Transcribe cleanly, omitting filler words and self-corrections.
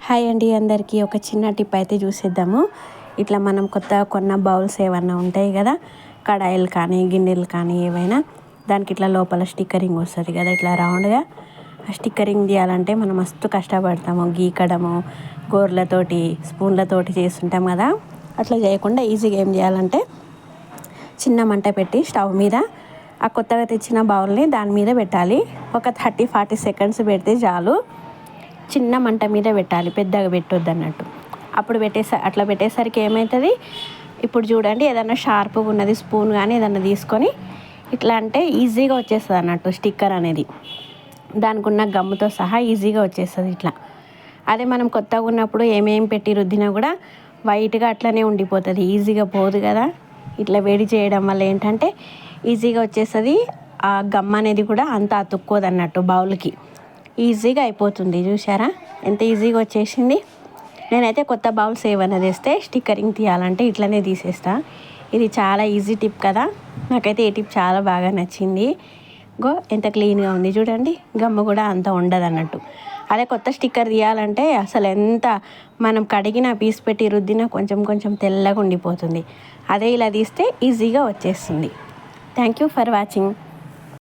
Hi అండి, అందరికీ ఒక చిన్న టిప్ అయితే చూసేద్దాము. ఇట్లా మనం కొత్తగా కొన్న బౌల్స్ ఏమన్నా ఉంటాయి కదా, కడాయిలు కానీ గిన్నెలు కానీ ఏవైనా, దానికి ఇట్లా లోపల స్టిక్కరింగ్ వస్తుంది కదా, ఇట్లా రౌండ్గా. ఆ స్టిక్కరింగ్ తీయాలంటే మనం మస్తు కష్టపడతాము, గీకడము, గోర్లతోటి స్పూన్లతోటి చేస్తుంటాం కదా. అట్లా చేయకుండా ఈజీగా ఏం చేయాలంటే, చిన్న మంట పెట్టి స్టవ్ మీద ఆ కొత్తగా తెచ్చిన బౌల్ని దాని మీద పెట్టాలి. ఒక 30-40 సెకండ్స్ పెడితే చాలు. చిన్న మంట మీద పెట్టాలి, పెద్దగా పెట్టొద్దు అన్నట్టు. అప్పుడు అట్లా పెట్టేసరికి ఏమవుతుంది, ఇప్పుడు చూడండి, ఏదైనా షార్ప్గా ఉన్నది స్పూన్ కానీ ఏదైనా తీసుకొని ఇట్లా అంటే ఈజీగా వచ్చేస్తుంది అన్నట్టు. స్టిక్కర్ అనేది దానికి ఉన్న గమ్ముతో సహా ఈజీగా వచ్చేస్తుంది ఇట్లా. అదే మనం కొత్తగా ఉన్నప్పుడు ఏమేం పెట్టి రుద్దినా కూడా వైట్గా అట్లనే ఉండిపోతుంది, ఈజీగా పోదు కదా. ఇట్లా వేడి చేయడం వల్ల ఏంటంటే ఈజీగా వచ్చేస్తుంది. ఆ గమ్ అనేది కూడా అంత అతుక్కోదు అన్నట్టు, బౌల్కి ఈజీగా అయిపోతుంది. చూసారా ఎంత ఈజీగా వచ్చేసింది. నేనైతే కొత్త బౌల్స్ ఏమైనా తెస్తే స్టిక్కరింగ్ తీయాలంటే ఇట్లనే తీసేస్తా. ఇది చాలా ఈజీ టిప్ కదా. నాకైతే ఈ టిప్ చాలా బాగా నచ్చింది. ఎంత క్లీన్గా ఉంది చూడండి, గమ్ము కూడా అంత ఉండదు అన్నట్టు. అదే కొత్త స్టిక్కర్ తీయాలంటే అసలు ఎంత మనం కడిగిన పీస్ పెట్టి రుద్దినా కొంచెం కొంచెం తెల్లగా ఉండిపోతుంది. అదే ఇలా తీస్తే ఈజీగా వచ్చేస్తుంది. Thank you for watching.